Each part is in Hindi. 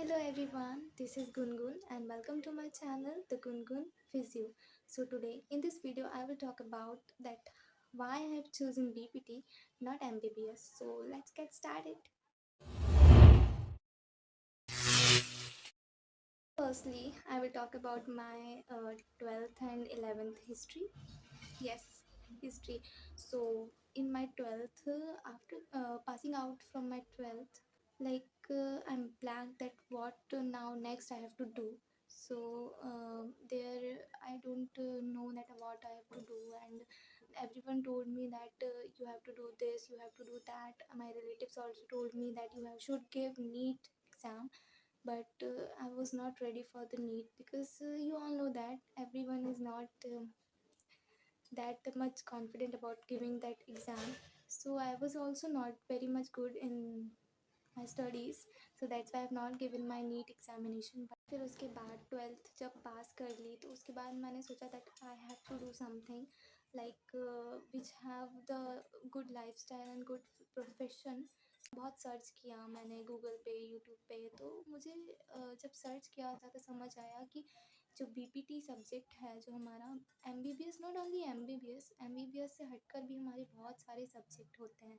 Hello everyone, this is Gungun and welcome to my channel The Gungun Physio. So today in this video I will talk about that why I have chosen BPT not MBBS. So let's get started. Firstly, I will talk about my 12th and 11th history. Yes, history. So in my 12th, after passing out from my 12th, I'm blank that what now next I have to do. So there I don't know that what I have to do, and everyone told me that you have to do this, you have to do that. My relatives also told me that should give NEET exam, but I was not ready for the NEET because you all know that everyone is not that much confident about giving that exam. So I was also not very much good in my studies, so that's why I have not given my NEET examination. But फिर उसके बाद 12th जब पास कर ली तो उसके बाद मैंने सोचा that I have to do something like which have the good lifestyle and good profession. बहुत सर्च किया मैंने गूगल पे यूट्यूब पे, तो मुझे जब सर्च किया था तो समझ आया कि जो बीपीटी सब्जेक्ट है, जो हमारा एमबीबीएस, नॉट ओनली एमबीबीएस से हटकर भी हमारे बहुत सारे सब्जेक्ट होते हैं,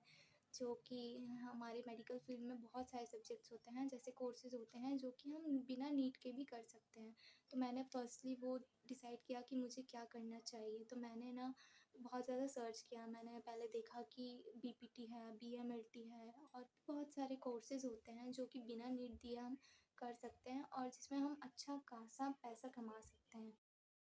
जो कि हमारे मेडिकल फील्ड में बहुत सारे सब्जेक्ट्स होते हैं, जैसे कोर्सेज होते हैं जो कि हम बिना नीट के भी कर सकते हैं। तो मैंने फर्स्टली वो डिसाइड किया कि मुझे क्या करना चाहिए। तो मैंने ना बहुत ज़्यादा सर्च किया। मैंने पहले देखा कि बीपीटी है, बीएमएलटी है, और बहुत सारे कोर्सेज होते हैं जो कि बिना नीट दिए हम कर सकते हैं और जिसमें हम अच्छा खासा पैसा कमा सकते हैं।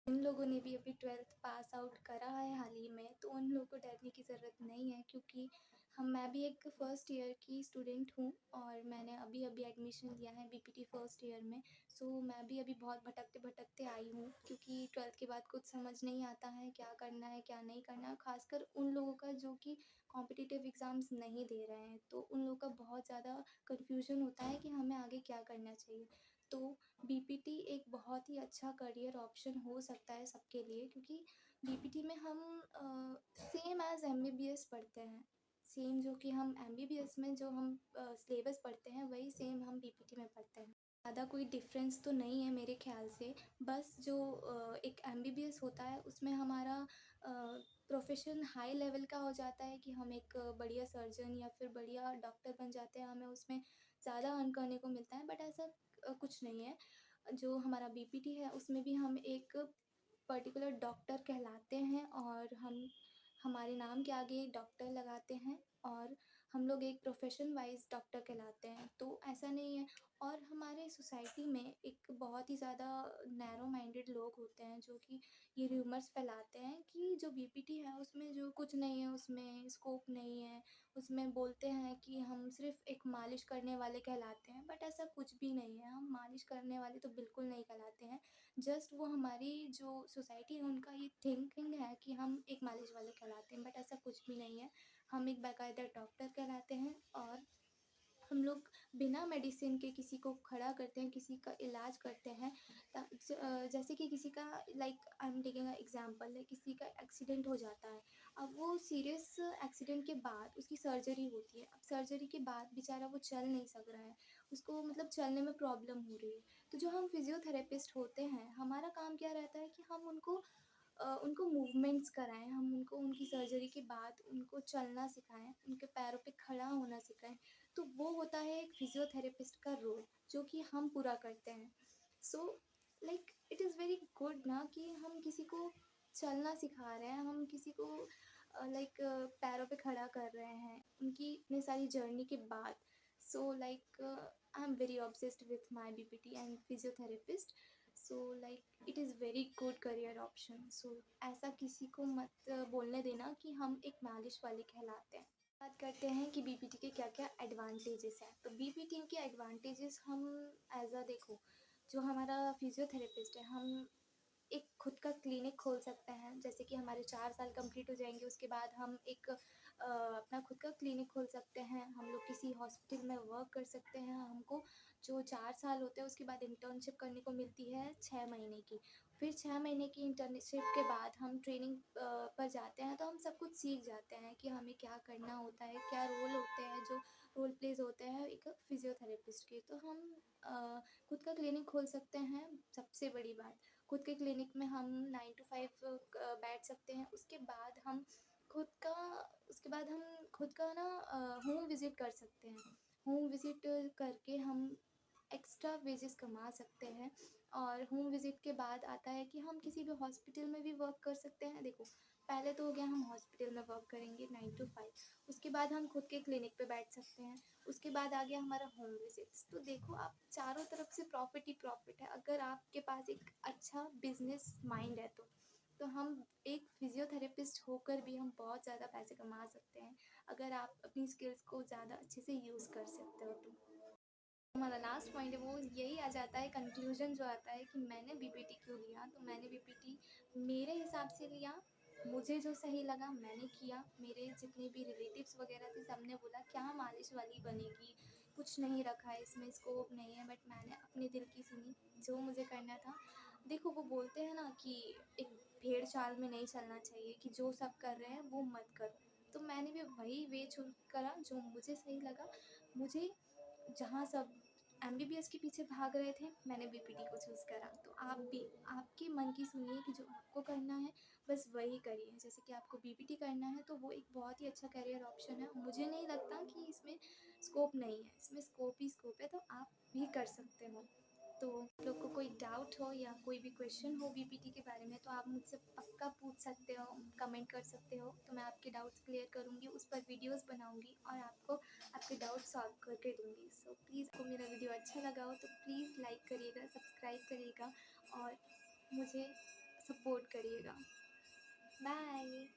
जिन लोगों ने भी अभी 12th पास आउट करा है हाल ही में, तो उन लोगों को डरने की ज़रूरत नहीं है, क्योंकि मैं भी एक फ़र्स्ट ईयर की स्टूडेंट हूँ और मैंने अभी एडमिशन लिया है बीपीटी फ़र्स्ट ईयर में। सो मैं भी अभी बहुत भटकते आई हूँ, क्योंकि 12th के बाद कुछ समझ नहीं आता है क्या करना है क्या नहीं करना है, ख़ासकर उन लोगों का जो कि कॉम्पिटिटिव एग्ज़ाम्स नहीं दे रहे हैं। तो उन लोगों का बहुत ज़्यादा कन्फ्यूजन होता है कि हमें आगे क्या करना चाहिए। तो बीपीटी एक बहुत ही अच्छा करियर ऑप्शन हो सकता है सबके लिए, क्योंकि बीपीटी में हम सेम एज़ एमबीबीएस पढ़ते हैं। सेम जो कि हम एमबीबीएस में जो हम सिलेबस पढ़ते हैं, वही सेम हम बीपीटी में पढ़ते हैं। ज़्यादा कोई डिफरेंस तो नहीं है मेरे ख्याल से। बस जो एक एमबीबीएस होता है उसमें हमारा प्रोफेशन हाई लेवल का हो जाता है कि हम एक बढ़िया सर्जन या फिर बढ़िया डॉक्टर बन जाते हैं, हमें उसमें ज़्यादा अर्न करने को मिलता है। बट ऐसा कुछ नहीं है। जो हमारा बीपीटी है उसमें भी हम एक पर्टिकुलर डॉक्टर कहलाते हैं, और हम हमारे नाम के आगे डॉक्टर लगाते हैं, और हम लोग एक प्रोफेशन वाइज डॉक्टर कहलाते हैं। तो ऐसा नहीं है। और हमारे सोसाइटी में एक बहुत ही ज़्यादा नैरो माइंडेड लोग होते हैं जो कि ये रूमर्स फैलाते हैं कि जो बीपीटी है उसमें जो कुछ नहीं है, उसमें स्कोप नहीं है, उसमें बोलते हैं कि हम सिर्फ एक मालिश करने वाले कहलाते हैं। बट ऐसा कुछ भी नहीं है, हम मालिश करने वाले तो बिल्कुल नहीं कहलाते हैं। जस्ट वो हमारी जो सोसाइटी है उनका ये थिंकिंग है कि हम एक मालिश वाले कहलाते हैं, बट ऐसा कुछ भी नहीं है। हम एक बाकायदा डॉक्टर कहलाते हैं, और हम लोग बिना मेडिसिन के किसी को खड़ा करते हैं, किसी का इलाज करते हैं। जैसे कि किसी का, like I am taking a example, like किसी का एक्सीडेंट हो जाता है। अब वो सीरियस एक्सीडेंट के बाद उसकी सर्जरी होती है। अब सर्जरी के बाद बेचारा वो चल नहीं सक रहा है, उसको मतलब चलने में प्रॉब्लम हो रही है। तो जो हम फिजियोथेरेपिस्ट होते हैं, हमारा काम क्या रहता है कि हम उनको मूवमेंट्स कराएं, हम उनको उनकी सर्जरी के बाद उनको चलना सिखाएं, उनके पैरों पे खड़ा होना सिखाएं। तो वो होता है एक फिजियोथेरेपिस्ट का रोल, जो कि हम पूरा करते हैं। सो like it is very good ना कि हम किसी को चलना सिखा रहे हैं, हम किसी को लाइक पैरों पे खड़ा कर रहे हैं उनकी इतनी सारी जर्नी के बाद। So like I am very obsessed with my BPT and physiotherapist. So like it is very good career option. सो ऐसा किसी को मत बोलने देना कि हम एक मालिश वाले कहलाते हैं। बात करते हैं कि बीपीटी के क्या क्या एडवांटेजेस हैं। तो बीपीटी के एडवांटेजेस हम एज अ देखो, जो हमारा फिजियोथेरेपिस्ट है, हम एक खुद का क्लिनिक खोल सकते हैं। जैसे कि हमारे 4 साल कंप्लीट हो जाएंगे, उसके बाद हम एक अपना खुद का क्लिनिक खोल सकते हैं। हम लोग किसी हॉस्पिटल में वर्क कर सकते हैं। हमको जो 4 साल होते हैं उसके बाद इंटर्नशिप करने को मिलती है 6 महीने की। फिर 6 महीने की इंटर्नशिप के बाद हम ट्रेनिंग पर जाते हैं, तो हम सब कुछ सीख जाते हैं कि हमें क्या करना होता है, क्या रोल होते हैं, जो रोल प्लेज होते हैं एक फिजियोथेरेपिस्ट के। तो हम खुद का क्लिनिक खोल सकते हैं। सबसे बड़ी बात, खुद के क्लिनिक में हम 9 to 5 बैठ सकते हैं। खुद का उसके बाद हम खुद का ना होम विज़िट कर सकते हैं। होम विज़िट करके हम एक्स्ट्रा वेजेस कमा सकते हैं। और होम विज़िट के बाद आता है कि हम किसी भी हॉस्पिटल में भी वर्क कर सकते हैं। देखो, पहले तो हो गया हम हॉस्पिटल में वर्क करेंगे 9 to 5, उसके बाद हम खुद के क्लिनिक पे बैठ सकते हैं, उसके बाद आ गया हमारा होम विजिट्स। तो देखो, आप चारों तरफ से प्रॉफिट ही प्रॉफिट है अगर आपके पास एक अच्छा बिजनेस माइंड है तो हम एक फिजियोथेरेपिस्ट होकर भी हम बहुत ज़्यादा पैसे कमा सकते हैं अगर आप अपनी स्किल्स को ज़्यादा अच्छे से यूज़ कर सकते हो तो। हमारा लास्ट पॉइंट है वो यही आ जाता है, कंक्लूजन जो आता है कि मैंने बीपीटी क्यों लिया। तो मैंने बीपीटी मेरे हिसाब से लिया, मुझे जो सही लगा मैंने किया। मेरे जितने भी रिलेटिव्स वगैरह थे सबने बोला क्या मालिश वाली बनेगी, कुछ नहीं रखा है इसमें, स्कोप नहीं है, बट मैंने अपने दिल की सुनी, जो मुझे करना था। देखो, वो बोलते हैं ना कि एक भेड़ चाल में नहीं चलना चाहिए कि जो सब कर रहे हैं वो मत करो। तो मैंने भी वही वे चूज करा जो मुझे सही लगा। मुझे जहाँ सब एमबीबीएस के पीछे भाग रहे थे, मैंने बीपीटी को चूज़ करा। तो आप भी आपके मन की सुनिए कि जो आपको करना है बस वही करिए। जैसे कि आपको बीपीटी करना है तो वो एक बहुत ही अच्छा करियर ऑप्शन है। मुझे नहीं लगता कि इसमें स्कोप नहीं है, इसमें स्कोप ही स्कोप है, तो आप भी कर सकते हो। तो आप लोग को कोई डाउट हो या कोई भी क्वेश्चन हो बीपीटी के बारे में तो आप मुझसे पक्का पूछ सकते हो, कमेंट कर सकते हो। तो मैं आपके डाउट्स क्लियर करूँगी, उस पर वीडियोस बनाऊँगी और आपको आपके डाउट सॉल्व करके दूँगी। सो प्लीज़, आपको मेरा वीडियो अच्छा लगा हो तो प्लीज़ लाइक करिएगा, सब्सक्राइब करिएगा और मुझे सपोर्ट करिएगा। बाय।